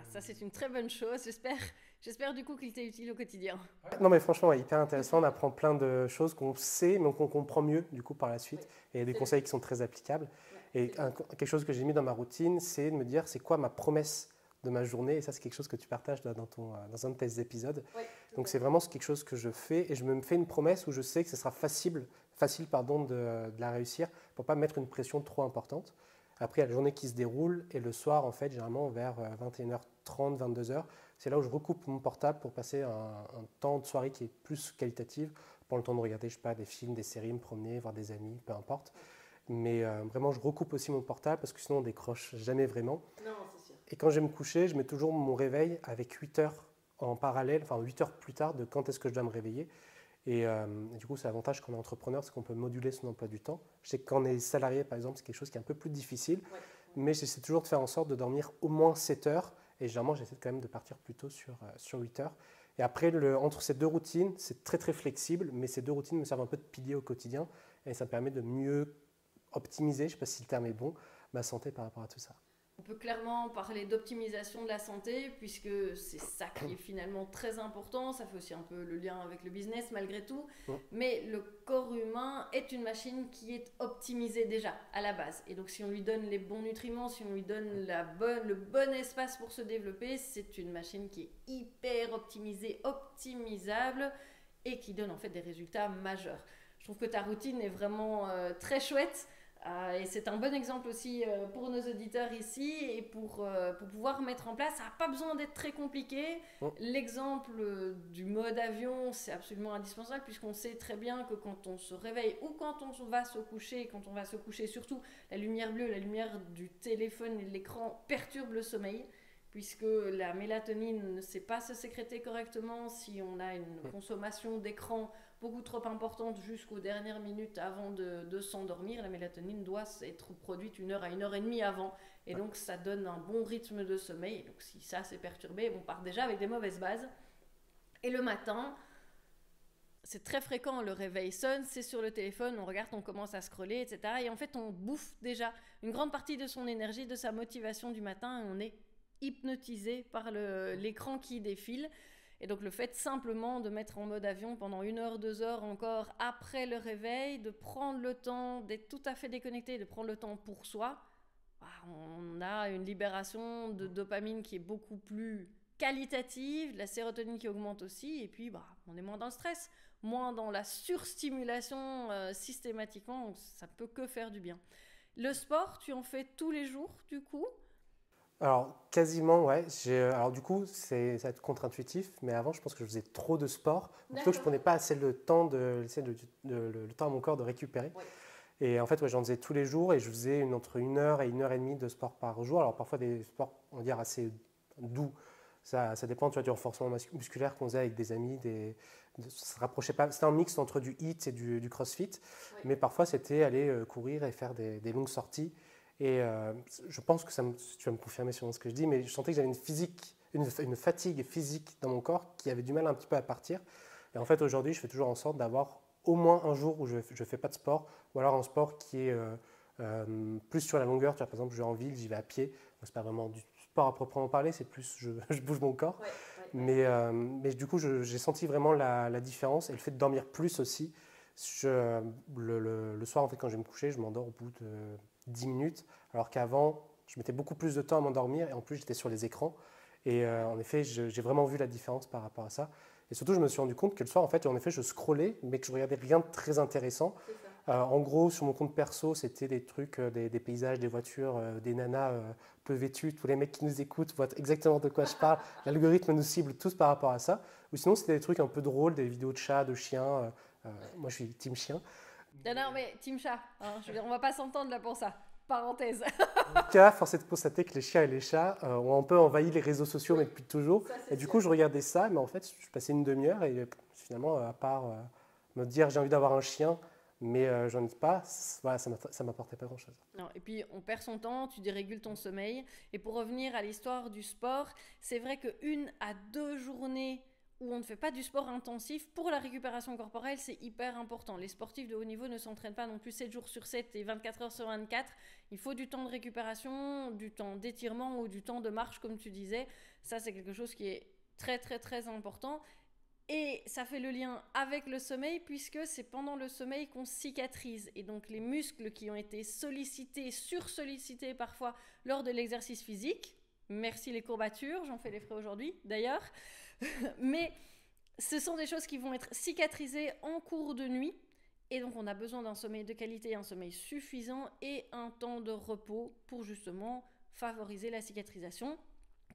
Ça c'est une très bonne chose. J'espère du coup qu'il t'est utile au quotidien. Non, mais franchement, hyper intéressant. On apprend plein de choses qu'on sait, mais qu'on comprend mieux du coup par la suite. Et il y a des conseils qui sont très applicables. Et quelque chose que j'ai mis dans ma routine, c'est de me dire, c'est quoi ma promesse de ma journée, et ça c'est quelque chose que tu partages dans un de tes épisodes. Oui, donc c'est vraiment quelque chose que je fais, et je me fais une promesse où je sais que ce sera facile de la réussir, pour ne pas mettre une pression trop importante. Après, il y a la journée qui se déroule, et le soir, en fait, généralement vers 21h30, 22h, c'est là où je recoupe mon portable pour passer un temps de soirée qui est plus qualitatif, pour le temps de regarder, je sais pas, des films, des séries, me promener, voir des amis, peu importe. Mais vraiment, je recoupe aussi mon portable, parce que sinon on décroche jamais vraiment. Non, c'est sûr. Et quand je vais me coucher, je mets toujours mon réveil avec 8 heures en parallèle, enfin 8 heures plus tard de quand est-ce que je dois me réveiller. Et du coup, c'est l'avantage quand on est entrepreneur, c'est qu'on peut moduler son emploi du temps. Je sais que quand on est salarié, par exemple, c'est quelque chose qui est un peu plus difficile, mais j'essaie toujours de faire en sorte de dormir au moins 7 heures. Et généralement, j'essaie quand même de partir plutôt sur 8 heures. Et après, entre ces deux routines, c'est très très flexible, mais ces deux routines me servent un peu de pilier au quotidien. Et ça me permet de mieux optimiser, je ne sais pas si le terme est bon, ma santé par rapport à tout ça. On peut clairement parler d'optimisation de la santé puisque c'est ça qui est finalement très important. Ça fait aussi un peu le lien avec le business malgré tout. Mais le corps humain est une machine qui est optimisée déjà à la base. Et donc si on lui donne les bons nutriments, si on lui donne le bon espace pour se développer, c'est une machine qui est hyper optimisée, optimisable et qui donne en fait des résultats majeurs. Je trouve que ta routine est vraiment très chouette. Et c'est un bon exemple aussi pour nos auditeurs ici et pour pouvoir mettre en place, ça n'a pas besoin d'être très compliqué. L'exemple du mode avion, c'est absolument indispensable puisqu'on sait très bien que quand on se réveille ou quand on va se coucher surtout, la lumière bleue, la lumière du téléphone et de l'écran perturbe le sommeil puisque la mélatonine ne sait pas se sécréter correctement si on a une consommation d'écran beaucoup trop importante jusqu'aux dernières minutes avant de s'endormir. La mélatonine doit être produite 1 heure à 1h30 avant. Et donc, ça donne un bon rythme de sommeil. Donc, si ça c'est perturbé, on part déjà avec des mauvaises bases. Et le matin, c'est très fréquent, le réveil sonne, c'est sur le téléphone, on regarde, on commence à scroller, etc. Et en fait, on bouffe déjà une grande partie de son énergie, de sa motivation du matin, et on est hypnotisé par l'écran qui défile. Et donc le fait simplement de mettre en mode avion pendant 1 heure, 2 heures encore après le réveil, de prendre le temps d'être tout à fait déconnecté, de prendre le temps pour soi, on a une libération de dopamine qui est beaucoup plus qualitative, de la sérotonine qui augmente aussi, et puis on est moins dans le stress, moins dans la surstimulation systématiquement, donc ça peut que faire du bien. Le sport, tu en fais tous les jours du coup? Alors, quasiment, ouais. Alors, du coup, ça va être contre-intuitif, mais avant, je pense que je faisais trop de sport. Plutôt que je ne prenais pas assez le temps, le temps à mon corps de récupérer. Ouais. Et en fait, ouais, j'en faisais tous les jours et je faisais entre 1 heure et 1 heure et demie de sport par jour. Alors, parfois, des sports, on va dire, assez doux. Ça dépend, tu vois, du renforcement musculaire qu'on faisait avec des amis. Ça se rapprochait pas. C'était un mix entre du HIIT et du CrossFit. Ouais. Mais parfois, c'était aller courir et faire des longues sorties. Et je pense que tu vas me confirmer sur ce que je dis, mais je sentais que j'avais une fatigue physique dans mon corps qui avait du mal un petit peu à partir. Et en fait, aujourd'hui, je fais toujours en sorte d'avoir au moins un jour où je ne fais pas de sport, ou alors un sport qui est plus sur la longueur. Tu vois, par exemple, je vais en ville, j'y vais à pied. Ce n'est pas vraiment du sport à proprement parler, c'est plus je bouge mon corps. Mais du coup, j'ai senti vraiment la différence et le fait de dormir plus aussi. Le soir, en fait, quand je vais me coucher, je m'endors au bout de 10 minutes, alors qu'avant, je mettais beaucoup plus de temps à m'endormir et en plus, j'étais sur les écrans. Et en effet, j'ai vraiment vu la différence par rapport à ça. Et surtout, je me suis rendu compte que le soir, en fait, je scrollais, mais que je regardais rien de très intéressant. En gros, sur mon compte perso, c'était des trucs, des paysages, des voitures, des nanas peu vêtues. Tous les mecs qui nous écoutent voient exactement de quoi je parle. L'algorithme nous cible tous par rapport à ça. Ou sinon, c'était des trucs un peu drôles, des vidéos de chats, de chiens. Moi, je suis team chien. Non, mais team chat. Hein, je veux dire, on va pas s'entendre là pour ça. Parenthèse. En tout cas, force est de constater que les chiens et les chats ont un peu envahi les réseaux sociaux, mais depuis toujours. Et du coup, je regardais ça, mais en fait, je passais une demi-heure et finalement, à part me dire j'ai envie d'avoir un chien, mais j'en ai pas, voilà, ça m'apportait pas grand-chose. Non, et puis, on perd son temps, tu dérégules ton sommeil. Et pour revenir à l'histoire du sport, c'est vrai que 1 à 2 journées où on ne fait pas du sport intensif, pour la récupération corporelle, c'est hyper important. Les sportifs de haut niveau ne s'entraînent pas non plus 7 jours sur 7 et 24 heures sur 24. Il faut du temps de récupération, du temps d'étirement ou du temps de marche, comme tu disais. Ça, c'est quelque chose qui est très, très, très important. Et ça fait le lien avec le sommeil, puisque c'est pendant le sommeil qu'on cicatrise. Et donc, les muscles qui ont été sollicités, sursollicités parfois lors de l'exercice physique, merci les courbatures, j'en fais les frais aujourd'hui d'ailleurs, mais ce sont des choses qui vont être cicatrisées en cours de nuit. Et donc, on a besoin d'un sommeil de qualité, un sommeil suffisant et un temps de repos pour justement favoriser la cicatrisation,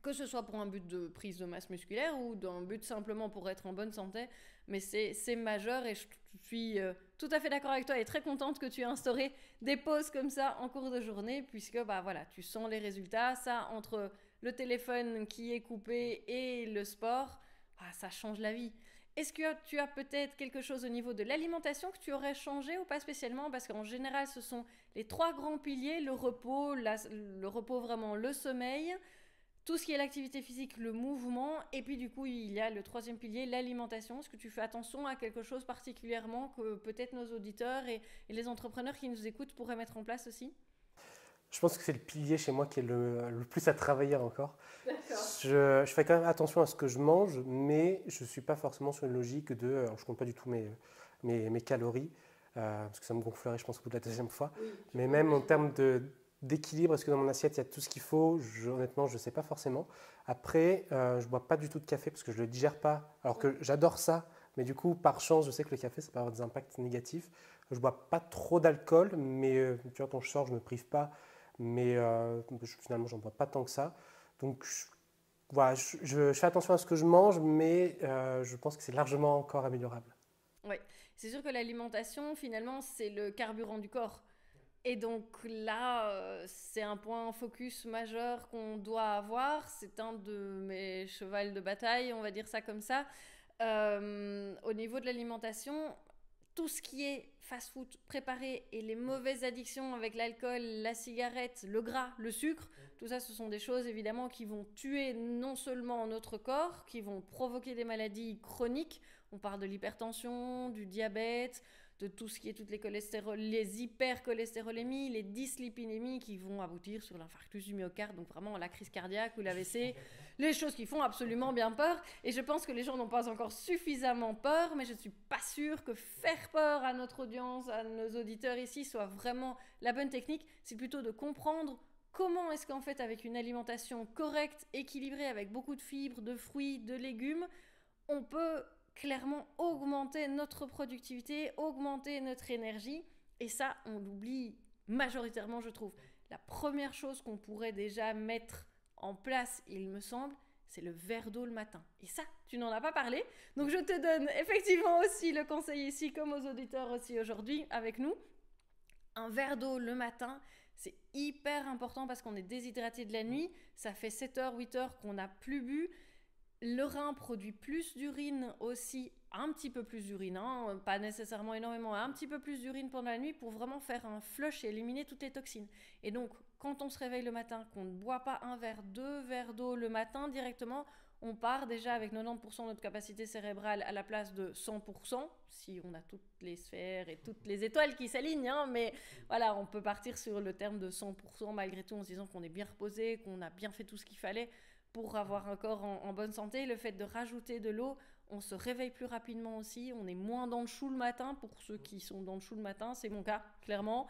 que ce soit pour un but de prise de masse musculaire ou d'un but simplement pour être en bonne santé. Mais c'est majeur et je suis tout à fait d'accord avec toi et très contente que tu aies instauré des pauses comme ça en cours de journée, puisque voilà, tu sens les résultats. Ça, entre le téléphone qui est coupé et le sport, ça change la vie. Est-ce que tu as peut-être quelque chose au niveau de l'alimentation que tu aurais changé ou pas spécialement? Parce qu'en général, ce sont les 3 grands piliers, le repos, vraiment, le sommeil, tout ce qui est l'activité physique, le mouvement, et puis du coup, il y a le 3e pilier, l'alimentation. Est-ce que tu fais attention à quelque chose particulièrement que peut-être nos auditeurs et les entrepreneurs qui nous écoutent pourraient mettre en place aussi? Je pense que c'est le pilier chez moi qui est le plus à travailler encore. Je fais quand même attention à ce que je mange, mais je ne suis pas forcément sur une logique de... Alors je ne compte pas du tout mes calories, parce que ça me gonflerait, je pense, au bout de la 2e fois. Oui, mais même en termes d'équilibre, est-ce que dans mon assiette, il y a tout ce qu'il faut? Honnêtement, je ne sais pas forcément. Après, je ne bois pas du tout de café parce que je ne le digère pas, alors que j'adore ça. Mais du coup, par chance, je sais que le café, ça peut avoir des impacts négatifs. Je ne bois pas trop d'alcool, mais tu vois, quand je sors, je ne me prive pas. Mais finalement, j'en bois pas tant que ça. Donc, voilà, je fais attention à ce que je mange, mais je pense que c'est largement encore améliorable. Oui, c'est sûr que l'alimentation, finalement, c'est le carburant du corps. Et donc là, c'est un point focus majeur qu'on doit avoir. C'est un de mes chevals de bataille, on va dire ça comme ça. Au niveau de l'alimentation, tout ce qui est fast-food préparé et les mauvaises addictions avec l'alcool, la cigarette, le gras, le sucre, tout ça, ce sont des choses évidemment qui vont tuer non seulement notre corps, qui vont provoquer des maladies chroniques. On parle de l'hypertension, du diabète, de tout ce qui est toutes les hypercholestérolémies, les dyslipinémies qui vont aboutir sur l'infarctus du myocarde, donc vraiment la crise cardiaque ou l'AVC, les choses qui font absolument bien peur. Et je pense que les gens n'ont pas encore suffisamment peur, mais je ne suis pas sûre que faire peur à notre audience, à nos auditeurs ici, soit vraiment la bonne technique. C'est plutôt de comprendre comment est-ce qu'en fait, avec une alimentation correcte, équilibrée, avec beaucoup de fibres, de fruits, de légumes, on peut clairement augmenter notre productivité, augmenter notre énergie. Et ça, on l'oublie majoritairement, je trouve. La première chose qu'on pourrait déjà mettre en place, il me semble, c'est le verre d'eau le matin. Et ça, tu n'en as pas parlé. Donc je te donne effectivement aussi le conseil ici, comme aux auditeurs aussi aujourd'hui avec nous. Un verre d'eau le matin, c'est hyper important parce qu'on est déshydraté de la nuit. Ça fait 7 heures, 8 heures qu'on n'a plus bu. Le rein produit plus d'urine aussi, un petit peu plus d'urine, hein, pas nécessairement énormément, un petit peu plus d'urine pendant la nuit pour vraiment faire un flush et éliminer toutes les toxines. Et donc, quand on se réveille le matin, qu'on ne boit pas un verre, 2 verres d'eau le matin directement, on part déjà avec 90% de notre capacité cérébrale à la place de 100%, si on a toutes les sphères et toutes les étoiles qui s'alignent, hein, mais voilà, on peut partir sur le terme de 100% malgré tout en se disant qu'on est bien reposé, qu'on a bien fait tout ce qu'il fallait pour avoir un corps en bonne santé. Le fait de rajouter de l'eau, on se réveille plus rapidement aussi, on est moins dans le chou le matin, pour ceux qui sont dans le chou le matin, c'est mon cas, clairement.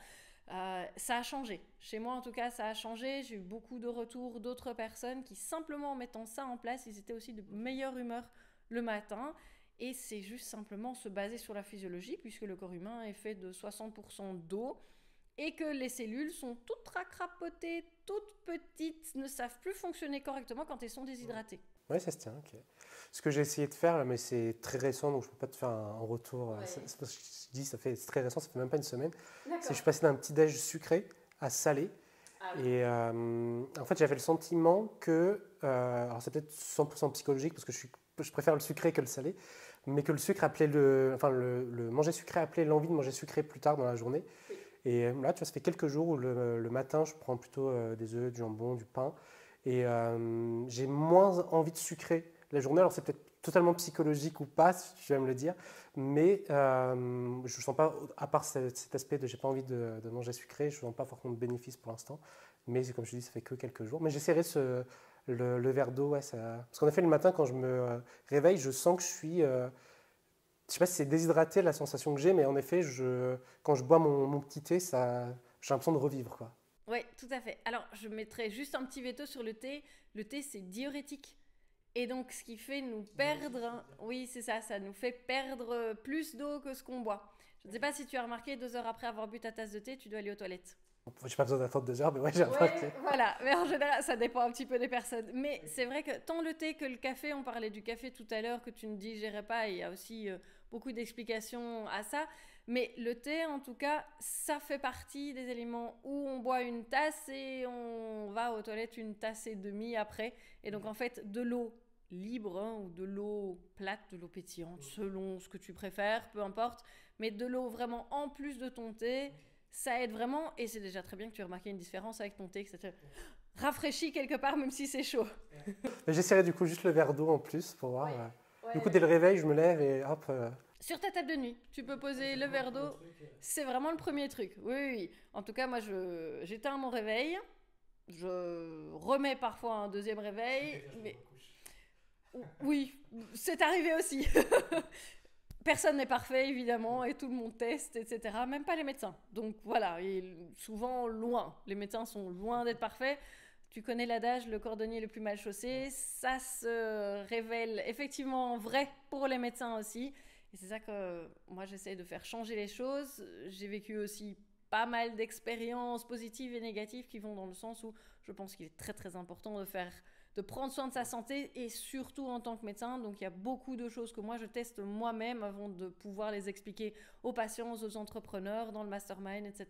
Ça a changé. Chez moi, en tout cas, ça a changé. J'ai eu beaucoup de retours d'autres personnes qui, simplement en mettant ça en place, ils étaient aussi de meilleure humeur le matin. Et c'est juste simplement se baser sur la physiologie, puisque le corps humain est fait de 60% d'eau et que les cellules sont toutes racrapotées, toutes petites, ne savent plus fonctionner correctement quand elles sont déshydratées. Oui, ça se tient, ok. Ce que j'ai essayé de faire, là, mais c'est très récent, donc je ne peux pas te faire un retour. Ouais. C'est parce que je dis, c'est très récent, ça fait même pas une semaine. D'accord. C'est que je suis passé d'un petit déj sucré à salé. Ah oui. Et en fait, j'avais le sentiment que, alors c'est peut-être 100% psychologique, parce que je préfère le sucré que le salé, mais que le sucre appelait le manger sucré appelait l'envie de manger sucré plus tard dans la journée. Oui. Et là, tu vois, ça fait quelques jours où le matin, je prends plutôt des œufs, du jambon, du pain. Et j'ai moins envie de sucrer la journée. Alors, c'est peut-être totalement psychologique ou pas, si tu vas me le dire. Mais je ne sens pas, à part cet aspect de j'ai pas envie de manger sucré, je ne sens pas forcément de bénéfice pour l'instant. Mais comme je te dis, ça fait que quelques jours. Mais j'essaierai le verre d'eau. Ouais, parce qu'en effet, le matin, quand je me réveille, je sens que je suis... je ne sais pas si c'est déshydraté la sensation que j'ai, mais en effet, quand je bois mon petit thé, j'ai l'impression de revivre, quoi. Oui, tout à fait. Alors, je mettrais juste un petit veto sur le thé. Le thé, c'est diurétique. Et donc, ce qui fait nous perdre... Oui, c'est ça, ça nous fait perdre plus d'eau que ce qu'on boit. Je ne sais pas si tu as remarqué, 2 heures après avoir bu ta tasse de thé, tu dois aller aux toilettes. Je n'ai pas besoin d'attendre 2 heures, mais ouais, j'ai remarqué. Ouais, voilà, mais en général, ça dépend un petit peu des personnes. Mais c'est vrai que tant le thé que le café, on parlait du café tout à l'heure que tu ne digérais pas, et il y a aussi beaucoup d'explications à ça. Mais le thé, en tout cas, ça fait partie des éléments où on boit une tasse et on va aux toilettes une tasse et demie après. Et donc, en fait, de l'eau libre, hein, ou de l'eau plate, de l'eau pétillante, selon ce que tu préfères, peu importe. Mais de l'eau vraiment en plus de ton thé, ça aide vraiment. Et c'est déjà très bien que tu aies remarqué une différence avec ton thé, que ça te rafraîchit quelque part, même si c'est chaud. J'essaierai du coup juste le verre d'eau en plus pour voir. Ouais. Ouais. Du coup, dès le réveil, je me lève et hop. Sur ta table de nuit, tu peux poser le verre d'eau. C'est vraiment le premier truc. Oui, oui, oui. En tout cas, moi, j'éteins mon réveil. Je remets parfois un deuxième réveil. Mais... Oui, c'est arrivé aussi. Personne n'est parfait, évidemment, et tout le monde teste, etc. Même pas les médecins. Donc voilà, et souvent loin. Les médecins sont loin d'être parfaits. Tu connais l'adage, le cordonnier le plus mal chaussé. Ça se révèle effectivement vrai pour les médecins aussi. Et c'est ça que moi, j'essaie de faire changer les choses. J'ai vécu aussi pas mal d'expériences positives et négatives qui vont dans le sens où je pense qu'il est très, très important de prendre soin de sa santé et surtout en tant que médecin. Donc, il y a beaucoup de choses que moi, je teste moi-même avant de pouvoir les expliquer aux patients, aux entrepreneurs, dans le mastermind, etc.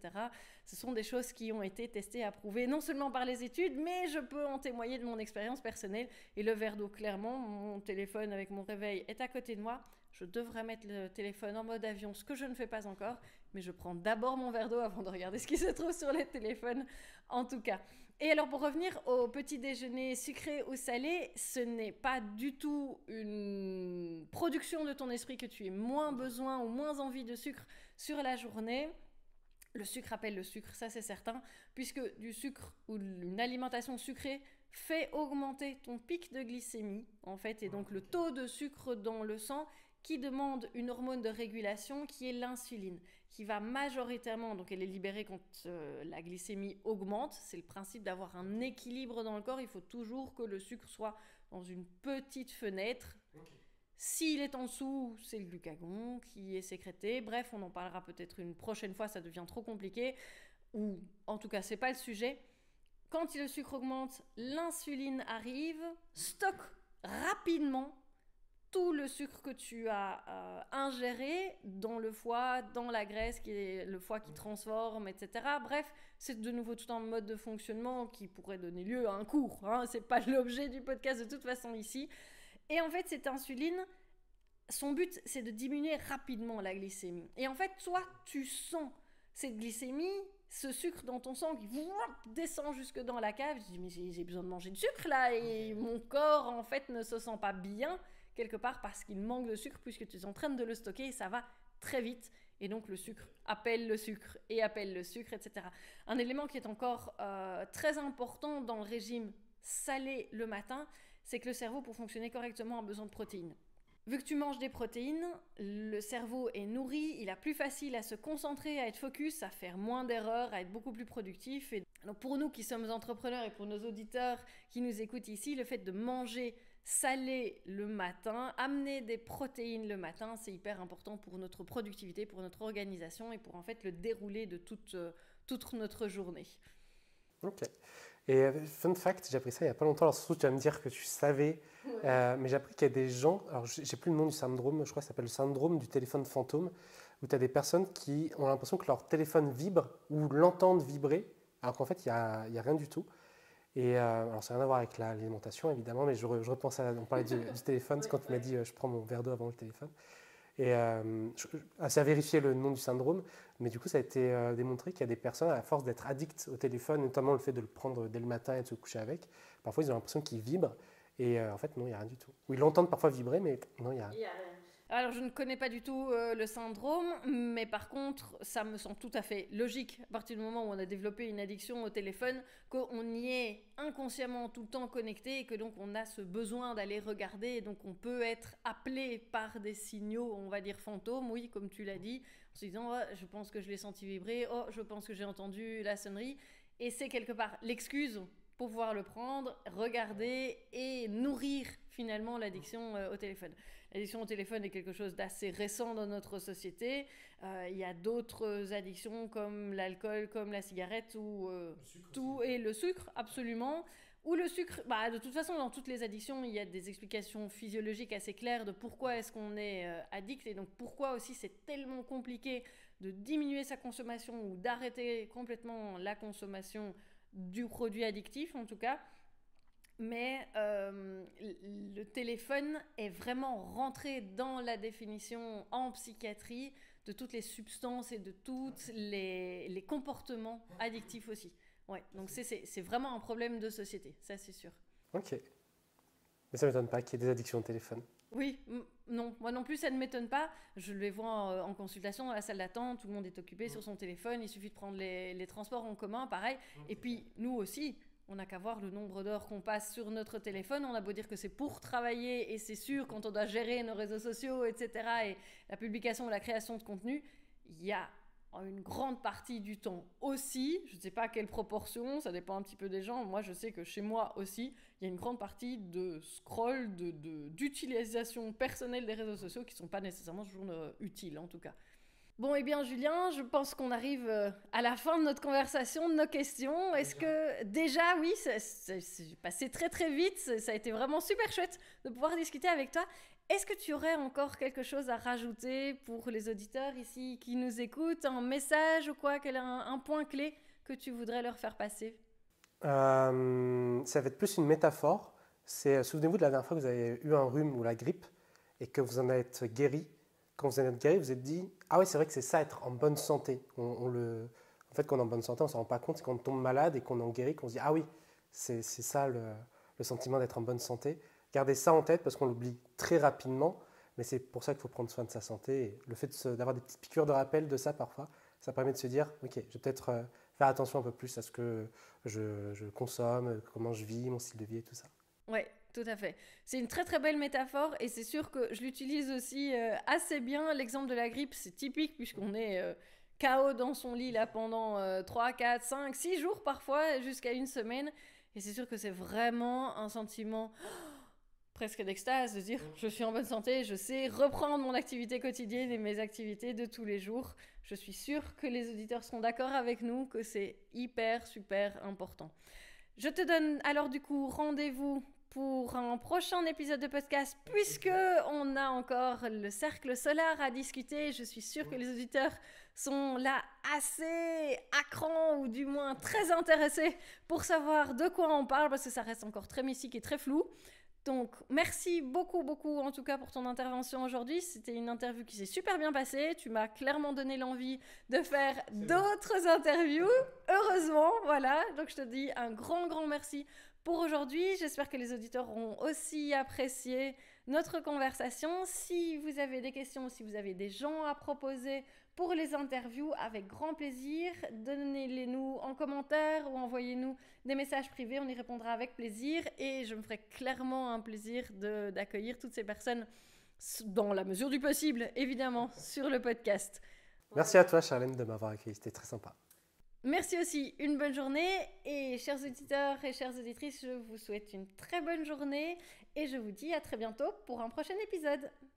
Ce sont des choses qui ont été testées, approuvées, non seulement par les études, mais je peux en témoigner de mon expérience personnelle. Et le verre d'eau, clairement, mon téléphone avec mon réveil est à côté de moi. Je devrais mettre le téléphone en mode avion, ce que je ne fais pas encore, mais je prends d'abord mon verre d'eau avant de regarder ce qui se trouve sur les téléphones, en tout cas. Et alors, pour revenir au petit déjeuner sucré ou salé, ce n'est pas du tout une production de ton esprit que tu aies moins besoin ou moins envie de sucre sur la journée. Le sucre appelle le sucre, ça c'est certain, puisque du sucre ou une alimentation sucrée fait augmenter ton pic de glycémie, en fait, et donc le taux de sucre dans le sang. qui demande une hormone de régulation qui est l'insuline, qui va majoritairement, donc elle est libérée quand la glycémie augmente. C'est le principe d'avoir un équilibre dans le corps. Il faut toujours que le sucre soit dans une petite fenêtre. S'il est en dessous, c'est le glucagon qui est sécrété. Bref, on en parlera peut-être une prochaine fois, ça devient trop compliqué. Ou en tout cas, c'est pas le sujet. Quand le sucre augmente, l'insuline arrive, stocke rapidement tout le sucre que tu as ingéré dans le foie, dans la graisse, qui est le foie qui transforme, etc. Bref, c'est de nouveau tout un mode de fonctionnement qui pourrait donner lieu à un cours. Hein. C'est pas l'objet du podcast de toute façon ici. Et en fait, cette insuline, son but, c'est de diminuer rapidement la glycémie. Et en fait, toi, tu sens cette glycémie, ce sucre dans ton sang qui descend jusque dans la cave. Je dis, mais j'ai besoin de manger du sucre là, et mon corps, en fait, ne se sent pas bien quelque part parce qu'il manque de sucre puisque tu es en train de le stocker et ça va très vite. Et donc le sucre appelle le sucre et appelle le sucre, etc. Un élément qui est encore très important dans le régime salé le matin, c'est que le cerveau, pour fonctionner correctement, a besoin de protéines. Vu que tu manges des protéines, le cerveau est nourri, il a plus facile à se concentrer, à être focus, à faire moins d'erreurs, à être beaucoup plus productif. Et donc pour nous qui sommes entrepreneurs et pour nos auditeurs qui nous écoutent ici, le fait de manger salé le matin, amener des protéines le matin, c'est hyper important pour notre productivité, pour notre organisation et pour en fait le déroulé de toute notre journée. Ok. Et fun fact, j'ai appris ça il n'y a pas longtemps, alors surtout tu vas me dire que tu savais, mais j'ai appris qu'il y a des gens, alors j'ai plus le nom du syndrome, je crois que ça s'appelle le syndrome du téléphone fantôme, où tu as des personnes qui ont l'impression que leur téléphone vibre ou l'entendent vibrer, alors qu'en fait il n'y a rien du tout. Et alors ça n'a rien à voir avec l'alimentation évidemment, mais je repense on parlait du téléphone, c'est quand tu m'as dit je prends mon verre d'eau avant le téléphone. Et ça a vérifié le nom du syndrome, mais du coup ça a été démontré qu'il y a des personnes, à force d'être addictes au téléphone, notamment le fait de le prendre dès le matin et de se coucher avec, parfois ils ont l'impression qu'il vibre, et en fait non, il n'y a rien du tout. Ou ils l'entendent parfois vibrer, mais non, il n'y a rien. Alors, je ne connais pas du tout le syndrome, mais par contre, ça me semble tout à fait logique, à partir du moment où on a développé une addiction au téléphone, qu'on y est inconsciemment tout le temps connecté et que donc on a ce besoin d'aller regarder, et donc on peut être appelé par des signaux, on va dire fantômes, oui, comme tu l'as dit, en se disant oh, je pense que je l'ai senti vibrer, oh, je pense que j'ai entendu la sonnerie, et c'est quelque part l'excuse pour pouvoir le prendre, regarder et nourrir finalement l'addiction au téléphone. L'addiction au téléphone est quelque chose d'assez récent dans notre société. Il y a d'autres addictions comme l'alcool, comme la cigarette, ou tout, et le sucre, absolument. Ou le sucre, de toute façon, dans toutes les addictions, il y a des explications physiologiques assez claires de pourquoi est-ce qu'on est addict, et donc pourquoi aussi c'est tellement compliqué de diminuer sa consommation ou d'arrêter complètement la consommation du produit addictif en tout cas. Mais le téléphone est vraiment rentré dans la définition en psychiatrie de toutes les substances et de tous les comportements addictifs aussi. Ouais, donc c'est vraiment un problème de société, ça c'est sûr. Ok. Mais ça ne m'étonne pas qu'il y ait des addictions au téléphone. Oui, non, moi non plus ça ne m'étonne pas. Je les vois en consultation dans la salle d'attente, tout le monde est occupé sur son téléphone, il suffit de prendre les transports en commun, pareil. Et puis nous aussi, on n'a qu'à voir le nombre d'heures qu'on passe sur notre téléphone. On a beau dire que c'est pour travailler, et c'est sûr, quand on doit gérer nos réseaux sociaux, etc., et la publication ou la création de contenu, il y a une grande partie du temps aussi, je ne sais pas à quelle proportion, ça dépend un petit peu des gens. Moi, je sais que chez moi aussi, il y a une grande partie de scroll, d'utilisation personnelle des réseaux sociaux qui ne sont pas nécessairement toujours utiles, en tout cas. Bon, eh bien, Julien, je pense qu'on arrive à la fin de notre conversation, de nos questions. Est-ce que déjà, oui, c'est passé très très vite, ça a été vraiment super chouette de pouvoir discuter avec toi. Est-ce que tu aurais encore quelque chose à rajouter pour les auditeurs ici qui nous écoutent, un message ou quoi, un point clé que tu voudrais leur faire passer? Ça va être plus une métaphore. Souvenez-vous de la dernière fois que vous avez eu un rhume ou la grippe et que vous en êtes guéri. Quand vous en êtes guéri, vous vous êtes dit « Ah oui, c'est vrai que c'est ça, être en bonne santé. » En fait, quand on est en bonne santé, on ne s'en rend pas compte. C'est quand on tombe malade et qu'on en guérit qu'on se dit « Ah oui, c'est ça le sentiment d'être en bonne santé. » Gardez ça en tête parce qu'on l'oublie très rapidement, mais c'est pour ça qu'il faut prendre soin de sa santé. Et le fait d'avoir des petites piqûres de rappel de ça parfois, ça permet de se dire « Ok, je vais peut-être faire attention un peu plus à ce que je consomme, comment je vis, mon style de vie et tout ça. » Ouais, tout à fait. C'est une très très belle métaphore et c'est sûr que je l'utilise aussi assez bien. L'exemple de la grippe, c'est typique puisqu'on est KO dans son lit là pendant 3, 4, 5, 6 jours parfois, jusqu'à une semaine. Et c'est sûr que c'est vraiment un sentiment presque d'extase de dire je suis en bonne santé, je sais reprendre mon activité quotidienne et mes activités de tous les jours. Je suis sûre que les auditeurs seront d'accord avec nous que c'est hyper super important. Je te donne alors du coup rendez-vous pour un prochain épisode de podcast puisque on a encore le cercle solaire à discuter. Je suis sûre que les auditeurs sont là assez à cran ou du moins très intéressés pour savoir de quoi on parle parce que ça reste encore très mystique et très flou. Donc, merci beaucoup en tout cas pour ton intervention aujourd'hui. C'était une interview qui s'est super bien passée. Tu m'as clairement donné l'envie de faire d'autres interviews. Heureusement, voilà. Donc, je te dis un grand merci pour aujourd'hui. J'espère que les auditeurs auront aussi apprécié notre conversation. Si vous avez des questions, si vous avez des gens à proposer pour les interviews, avec grand plaisir, donnez-les-nous en commentaire ou envoyez-nous des messages privés, on y répondra avec plaisir et je me ferai clairement un plaisir d'accueillir toutes ces personnes dans la mesure du possible, évidemment, sur le podcast. Merci à toi Charlène de m'avoir accueilli, c'était très sympa. Merci aussi, une bonne journée et chers auditeurs et chères auditrices, je vous souhaite une très bonne journée et je vous dis à très bientôt pour un prochain épisode.